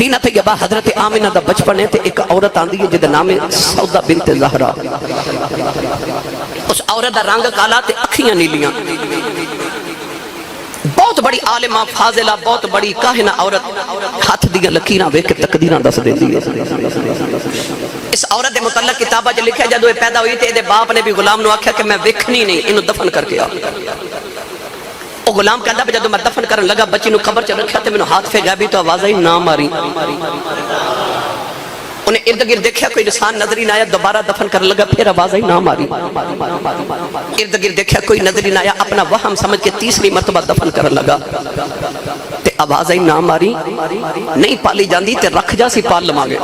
مدینہ طیبہ حضرت آمنہ دا بچپن ہے تے ایک عورت آندی ہے جدا نام ہے سودا بنت زہرا. اس عورت دا رنگ کالا تے اکھیاں نیلیاں. بہت بڑی عالمہ فاضلہ بہت بڑی کاہنہ عورت ہاتھ دیاں لکیراں ویکھ کے تقدیراں دس دیندی ہے. اس عورت دے متعلق کتابہ جو لکھا جدو یہ پیدا ہوئی تے دے باپ نے بھی غلام نو آکھیا کہ میں ویکھنی نہیں انہوں دفن کر کے آ. وہ غلام کہتا ہے جدو میں دفن کرن لگا بچی نو قبر چ رکھیا تے مینوں ہاتھ پھیگا بھی تو آواز آئی نہ ماری. انہیں ارد گرد دیکھا کوئی انسان نظر ہی نہ آیا دوبارہ دفن کرنے لگا پھر آواز آئی نہ ماری. ارد گرد دیکھا کوئی نظر ہی نہ آیا اپنا وہم سمجھ کے تیسری مرتبہ دفن کرنے لگا تے آواز آئی نہ ماری. نہیں پالی جاندی تے رکھ جا سی پال لما گے.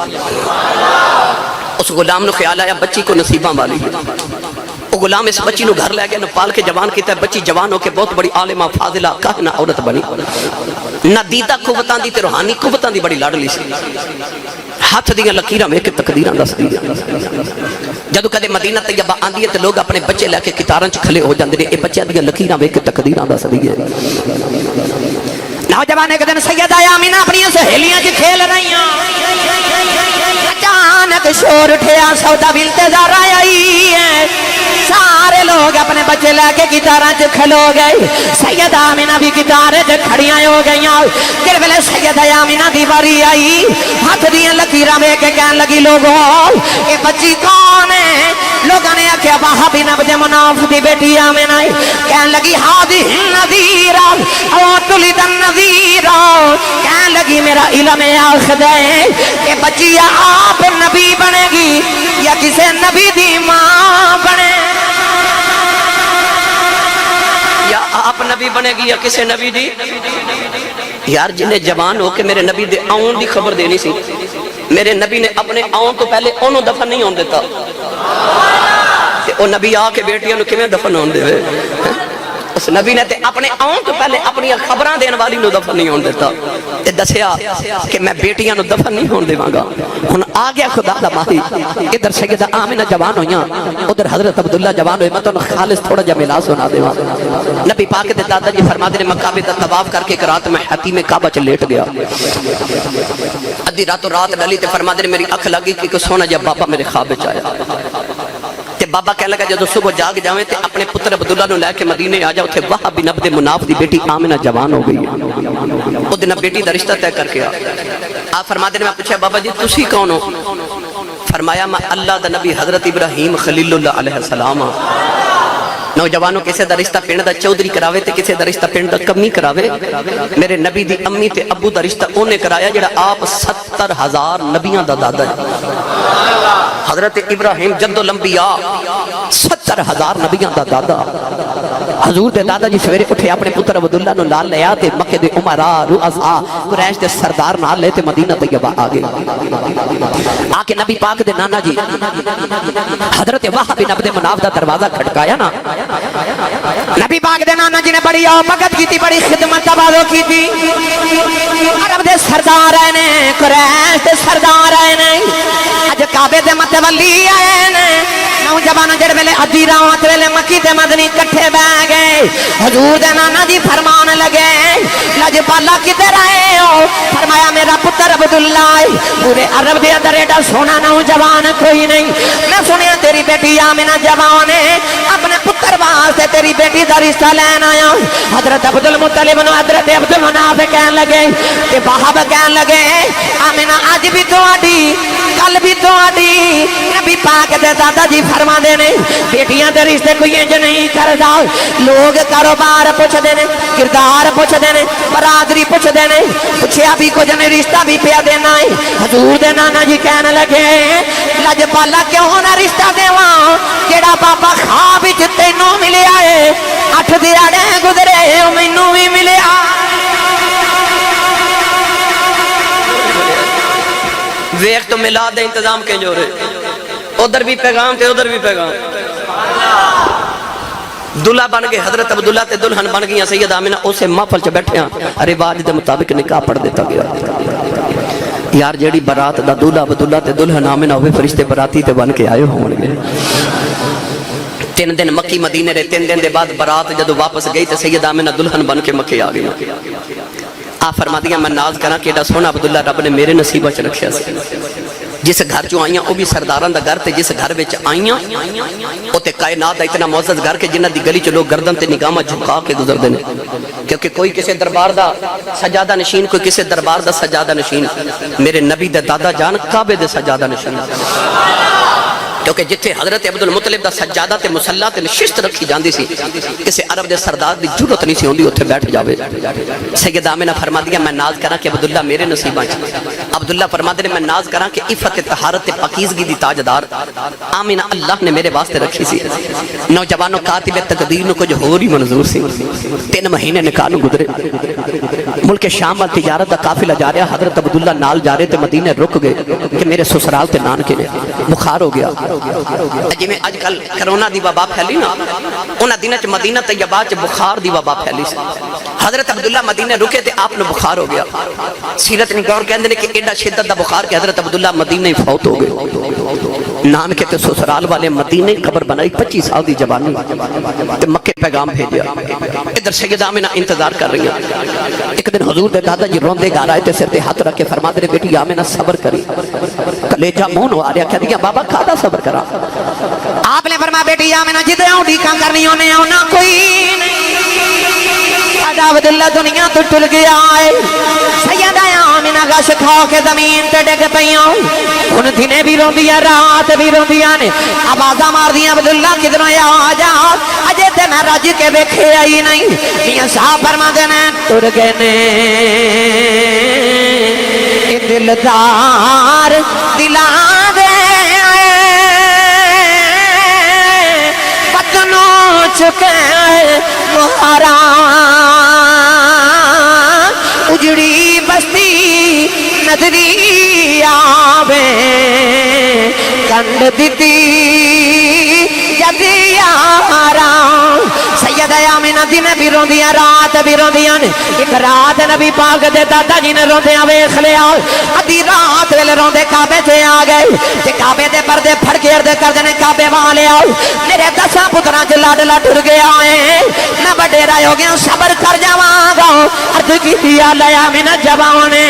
اس غلام نو خیال آیا بچی کو نصیباں والی ہے. وہ غلام اس بچی نو گھر لے گیا نو پال کے جوان کیتا ہے. بچی جوان ہو کے بہت بڑی عالمہ فاضلہ کاہنہ عورت بنی. نہ دیدہ قوتاں دی تے روحانی قوتاں دی بڑی لاڈلی سی. ہاتھ دیاں لکیراں ویکھ کے تقدیراں دس دی. جدو کدے مدینہ طیبہ آندی ہے تے لوگ اپنے بچے لے کے کتاراں چ کھلے ہو جاندے نے. اے بچیاں دیاں لکیراں ویکھ کے تقدیراں دس دی ہے. نوجوان ایک دن سیدہ آمنہ اپنی سہیلیاں چ کھیل رہیاں. اچانک شور اٹھیا سودا بنت زہرا آئی ہے. سارے لوگ اپنے بچے لے کے گٹاراں چ کھلو گئے. سیدہ آمنہ بھی گٹار چ کھڑیاں ہو گئیاں. جس ویلے سیدہ آمنہ دی باری آئی ہاتھ دیاں لکیراں ویکھ کے کہن لگی لوگوں اے بچی کون ہے؟ لوگوں نے آکھیا وہاب بن عبد مناف دی بیٹی آمنہ ہے. کہن لگی ہادی النذیرہ او تلد النذیرہ. کہن لگی میرا علم آخد ہے کہ بچی یا آپ نبی بنے گی یا کسے نبی دی ماں بنے. یا آپ نبی بنے گی یا کسے نبی دی. یار جنہیں جوان ہو کہ میرے نبی دے آؤں دی خبر دینی سی. میرے نبی نے اپنے آؤں تو پہلے انہوں دفن نہیں ہون دیتا. وہ نبی آ کے بیٹیاں نو کیویں دفن ہون دے. اس نبی نے تے اپنے آؤں تو پہلے اپنی خبراں دین والی نو دفن نہیں ہون دیتا. تے دسیا کہ میں بیٹیاں نو دفن نہیں ہون دیواں گا. ہن آ گیا خدا دا ماہی. ادھر سیدہ آمنہ جوان ہویاں ادھر حضرت عبداللہ جوان ہوئے. میں تو خالص تھوڑا جا ملا سنا دیواں. نبی پاک دے دادا جی فرماتے نے مکہ دا طواف کر کے ایک رات میں حتیم کعبہ چ لیٹ گیا. ادھی راتوں رات ڈلی تے فرماتے نے میری اکھ لگی کہ سونا جا بابا میرے خواب وچ آیا. بابا کہہ لگا جدو صبح جاگ جاویں تے اپنے پتر عبداللہ نو لے کے مدینے آ جاؤ تے وہاب بن عبد مناف دی بیٹی آمنہ جوان ہو گئی ہے. او دن بیٹی دا رشتہ طے کر کے آپ فرماتے نے میں پوچھا بابا جی تسی کون ہو؟ فرمایا میں اللہ دا نبی حضرت ابراہیم خلیل اللہ علیہ السلام. نوجوانوں کسے دا رشتہ پنڈ دا چودھری کراوے تے کسے دا رشتہ پنڈ دا کمی کراوے. میرے نبی دی امی تے ابو دا رشتہ اونے کرایا جڑا آپ 70,000 نبیاں دا دادا ہے. حضرت ابراہیم جد الانبیاء 70,000 نبیاں دا دادا. حضور دے دادا جی سویرے اٹھے اپنے پتر عبداللہ نو لال لیا تے مکہ دے عمراء رؤساء قریش دے سردار نال لے تے مدینہ طیبہ آگے. آکے نبی پاک دے نانا جی حضرت وہاب بن عبد مناف دا دروازہ کھٹکایا نا. نبی پاک دے نانا جی نے بڑی مدد کی تھی بڑی خدمت تبادو کی تھی. عرب دے سردار آئے نے قریش دے سردار آئے نے اج کعبے دے متولی آئے نے. نوجوان جڑ ویلے ادھی رات ویلے مکی تے مدنی کٹھے بیٹھ گئے. حضور دے نانا جی فرمان لگے لجپالا کدھر آئے ہو؟ فرمایا میرا پتر عبداللہ. پورے عرب دے اندر ایڈا سونا نوجوان کوئی نہیں. میں سنیا تیری بیٹی آمنہ جوان ہے اپنے پتر واسطے تیری بیٹی دا رشتہ لین آیا. حضرت عبدالمطلب نو حضرت عبدالمناف کہن لگے تے وہاب کہن لگے آمنہ اج بھی تہاڈی کل بھی تہاڈی. نبی پاک دے دادا جی فرما دے نے بیٹیاں دے رشتے کوئی انج نہیں کردا. لوگ کاروبار پوچھ دے نے کردار پوچھ دے نے برادری پوچھ دے نے پوچھیا بھی کچھ نہیں رشتہ بھی پیا دینا ہے. حضور دے نانا جی کہن لگے لجپالا کیوں نہ رشتہ دیواں جیڑا بابا خواب وچ تینوں ملیا ہے 8 دیہاڑے گزرے مینوں بھی ملیا. ویکھ تو میلاد دے انتظام کے جو رہے ادھر بھی پیغام تے ادھر بھی پیغام. دلہا بن گئے حضرت عبداللہ تے دلہن بن گئی سیدہ آمنہ. اسے محفل چ بیٹھے ہیں رواج دے مطابق نکاح پڑھ دیتا گیا. یار جیڑی برات دا دلہا عبداللہ تے دلہن آمنہ ہوئے فرشتے براتی تے بن کے آئے ہون گے. 3 دن مکی مدینے رہے. 3 دن دے بعد برات جدو واپس گئی تے سیدہ آمنہ دلہن بن کے مکے آ گئی. آپ فرما دیا میں ناز کرا کہ ایڈا سونا عبداللہ رب نے میرے نصیبہ چ رکھیا سی جس گھر چوں آئیاں وہ بھی سرداران دا گھر تے جس گھر وچ آئیاں او تے کائنات دا اتنا معزز گھر کے جنہ دی گلی چ لوگ گردن تے نگاہ جھکا کے گزردے نے کیونکہ کوئی کسی دربار دا سجادہ نشین کوئی کسی دربار دا سجادہ نشین میرے نبی دے دادا جان کعبے دے سجادہ نشین کیونکہ جتھے حضرت عبدالمطلب دا سجادہ تے مصلی تے نشست رکھی جاندی سی کسی عرب دے سردار دی جرت نہیں سی ہوندی اتھے بیٹھ جاوے سید آمنہ فرما دیا میں ناز کراں کہ عبداللہ میرے نصیباں عبداللہ فرما دے میں ناز کراں کہ عفت طہارت پاکیزگی دی تاجدار آمنہ اللہ نے میرے واسطے رکھی سی نوجوانوں کاتب تقدیر نو کچھ ہو رہی منظور سی 3 مہینے نکاح نو گزرے ملک شام وال تجارت دا قافلہ جا رہا حضرت عبداللہ نال جا رہے تے مدینے رک گئے کہ میرے سسرال تے نان کے بخار ہو گیا جی میں آج کل کرونا دی وبا پھیلی نا انہاں دنوں چ مدینہ طیبہ چ بخار دی وبا پھیلی سی حضرت عبداللہ مدینے رکے تے آپ نے بخار ہو گیا سیرت نگار کہندے نے کہ ایڈا شدت دا بخار کہ حضرت عبداللہ مدینے ہی فوت ہو گئے نان کے تے سسرال والے مدینے قبر بنائی 25 سال دی جوانی تے مکے پیغام بھیجیا ادھر سیدہ آمنہ انتظار کر رہی ہیں ایک دن حضور دے دادا جی روندے گھر آئے تے سر تے ہاتھ رکھ کے فرما دے بیٹی آمنہ صبر کری کلیجہ مون آ رہا کہہ دیا بابا کھادا صبر کرا آپ نے فرمایا بیٹی آمنہ جدے اونڈی کام کرنی ہونے ہونا کوئی سیدہ عبداللہ دنیا تو ٹل گیا ہے سیدہ آمنہ غش کھا کے زمین تے ڈگ پئیاں ان دنے بھی رون دیا رات بھی رون دیا نے آوازہ مار دیا عبداللہ کدنوں یا آجا اجے تے میں رج کے بیکھے آئی نہیں میاں صاحب فرما دینے ٹر گئے نے دلدار دلا دے پتنوں چکے مہارا اجڑی بستی نظری آوے کنڈ دیتی جدی آرا سیدہ آمنہ دن بھی رون دیا رات بھی رون دیا ایک رات نبی پاک دے دادا جی نے رون دیا ویخ لیا ادھی رات ویلے رون دے کعبے سے آ گئے تے کعبے دے پردے پھڑ کے اردے کر دینے کعبے والے آؤ میرے 10 پتران جو لاڈلا ٹر گیا ہے میں بڑے رائے ہو گیا صبر کر جاواں گا ارد کی دیا لیا آمنہ جباؤں نے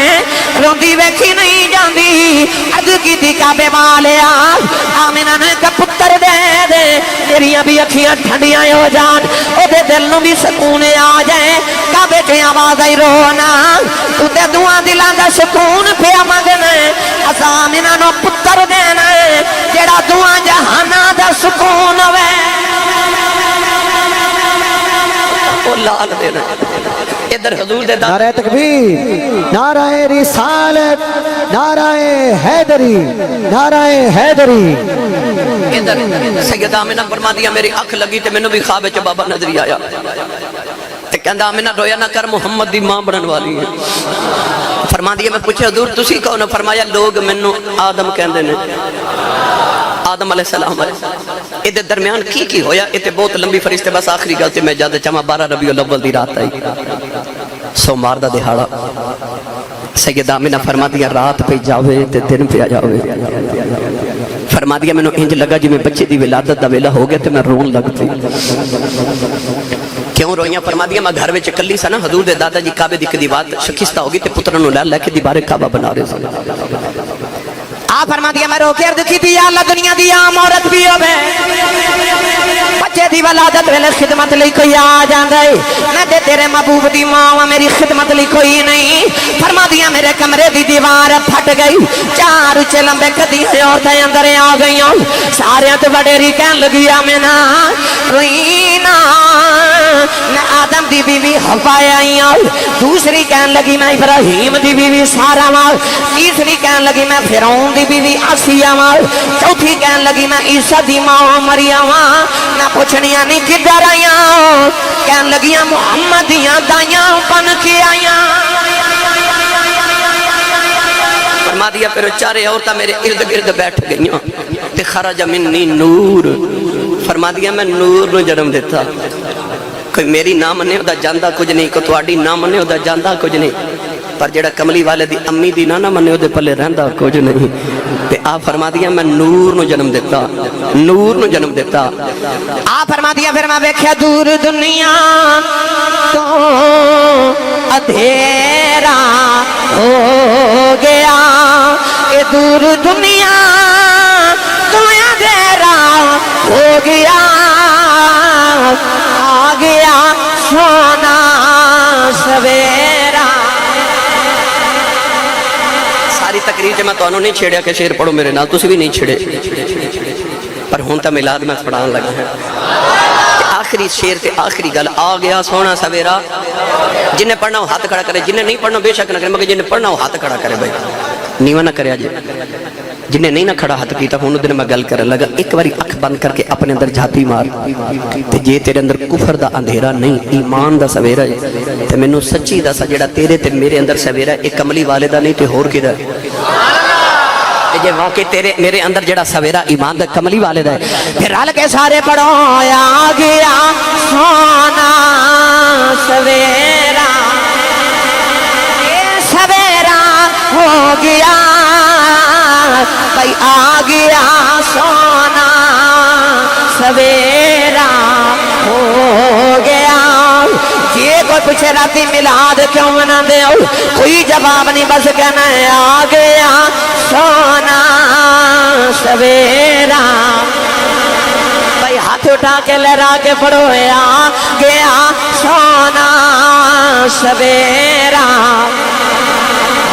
رون دی ویکھی نہیں جاندی ارد کی دی کعبے والے آمنہ نے کہ پتر دے دے میریاں بھی اکھیاں ٹھنڈیاں ہو جان او دے دل نو بھی سکون آ جائے کعبے کی آواز آئی رونا تو تے دعا دلاں دا سکون پیا منگنا اسا آمنہ نو پتر دینا جڑا دعا جہانا دا سکون ہوے او لال دینا ادھر حضور دے نعرہ تکبیر نعرہ رسالت نعرہ حیدری نعرہ حیدری ادھر سیدہ آمنہ فرما دیا میری اکھ لگی تے میں نے بھی خواب وچ بابا نظری آیا تے کہندا آمنہ رویا نہ کر محمد دی ماں بنن والی ہے فرما دیا میں پوچھا حضور تسی کون فرمایا لوگ مینوں آدم کہندے نے آدم علیہ السلام ادھر درمیان کی ہویا تے بہت لمبی فرشتے بس آخری گل تے میں جادے چاہاں 12 ربیع الاول دی رات آئی سوموار دا دہاڑا سیدہ آمنہ فرما دیا رات پہ جاوے تے دن پہ جاوے فرما دیا میں نے انج لگا جی میں بچے دی ولادت دا ویلا ہو گیا تے میں رون لگتی کیوں روئیاں فرما دیا میں گھر وچ کلی سا نا حضور دے دادا جی کعبے دی دیوار شکستہ ہوگی تے پترانوں لے کے دیوار کعبہ بنا رہے سن آپ فرما دیا میں رو کے ارد کی دیا اللہ دنیا دیا عورت بھی ہو بچے دی ولادت ویلے خدمت لی کوئی آ جاندے میں دے تیرے محبوب دی ماں میری خدمت لی کوئی نہیں فرما دیا میرے کمرے دی دیوار پھٹ گئی 4 اچھے لمبے کدی عورتیں اندر آ گئیاں سارے تو وڈیری کہن لگی آمنہ روئینا میں آدم دی بیوی حوا آئیاں دوسری کہن لگی میں ابراہیم دی بیوی سارا مال تیسری کہن لگی میں فرعون دی بیوی آسیہ مال چوتھی کہن لگی میں عیسیٰ دی ماں مریم نہ پوچھنیاں نہیں کدھر آئیاں کہن لگیاں محمد دیاں دائیاں بن کے آئیاں فرما دیا پھر 4 عورتیں میرے ارد گرد بیٹھ گئیاں تے خرج منی نور فرما دیا میں نور نو جنم دیتا کوئی میری نام نے ہوتا جاندہ کچھ نہیں کوئی تواڈی نام نے ہوتا جاندہ کچھ نہیں پر جڑا کملی والے دی امی دی نہ منے او دے پلے رہندا کچھ نہیں تے آ فرما دیا میں نور نو جنم دیتا نور نو جنم دیتا آ فرما دیا پھر میں ویکھیا دور دنیا تو اندھیرا ہو گیا اے دور دنیا تو اندھیرا ہو گیا آ گیا سونا سویرا ساری تقریر میں تو نہیں چھیڑیا کہ شیر پڑھو میرے نال تسی بھی نہیں چھڑے پر ہون تا میلاد میں پڑھان لگا ہے آخری شیر تے آخری گل آ گیا سونا سویرا جنہیں پڑھنا ہو ہاتھ کھڑا کرے جنہیں نہیں پڑھنا بے شک نہ کرے مگر جنہیں پڑھنا ہو ہاتھ کھڑا کرے بھائی نیواں نہ کرے جی جنہیں نہیں نہ کھڑا ہاتھ کیتا ہوں دن میں گل کرنے لگا ایک باری اکھ بند کر کے اپنے اندر جھاتی مار تے جے تیرے اندر کفر دا اندھیرا نہیں ایمان دا سویرا ہے تے مینوں سچی دس جڑا تیرے تے میرے اندر سویرا ایک کملی والے دا نہیں تے ہور کدا جے واقعی تیرے میرے اندر جڑا سویرا ایمان دا کملی والے دا ہے پھر رل کے سارے پڑھو آ گیا سونا سویرا اے سویرا ہو گیا بھائی آ گیا سونا سویرا ہو گیا یہ کوئی پوچھے راتی میلاد کیوں منا دے کوئی جواب نہیں بس کہنا ہے آ گیا سونا سویرا بھائی ہاتھ اٹھا کے لہرا کے پڑھو آ گیا سونا سویرا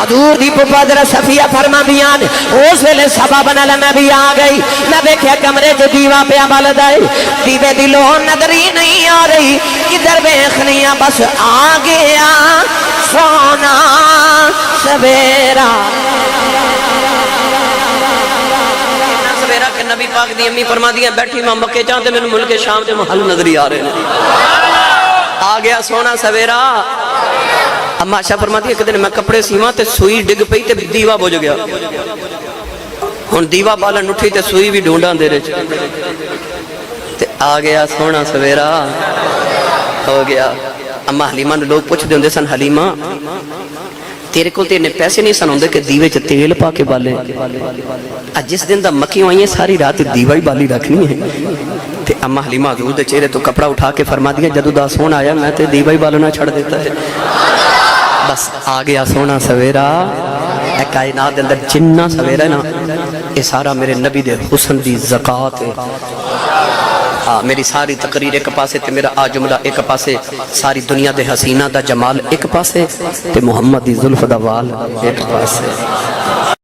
حضور دی پپادر صفیہ فرما دیان اس ویلے سبب نال میں بھی آ گئی میں دیکھیا کمرے جو دیوا پیا بلدا ہے دیوے دی لو نظر ہی نہیں آ رہی کدھر ویکھنیاں بس آ گیا سونا سویرا سویرا کہ نبی پاک دی امی فرما دیاں بیٹھی میں مکے چاہتے میں ملک شام تے محل نظر ہی آ رہے ہیں آ گیا سونا سویرا اما عائشہ فرماتی ہے کہ دن میں کپڑے سیواں تے سوئی ڈگ پئی تے دیوا بجھ گیا ہن دیوا بالن اٹھی تے سوئی بھی ڈھونڈاں دے رہے تے آ گیا سونا سویرا ہو گیا اما حلیمہ نے لوگ پوچھ دے ہوندے سن حلیمہ تیرے کو تیرے پیسے نہیں سن ہوندے کہ دیوے چ تیل پا کے بالے جس دن دا مکیوں آئیں ساری رات دیوا ہی بالی رکھنی ہے تے اما حلیمہ حضور دے چہرے تو کپڑا اٹھا کے فرما دیا جدو دا سون آیا میں تے دیوا ہی بالنا چھڑ دیتا ہے بس آ گیا سونا سویرا اے کائنات اندر جنہ سویرا ہے نا یہ سارا میرے نبی دے حسن دی زکاة ہے میری ساری تقریر ایک پاسے تے میرا آجملہ ایک پاسے ساری دنیا دے حسینہ دا جمال ایک پاسے تے محمد دی ظلف دا وال ایک پاسے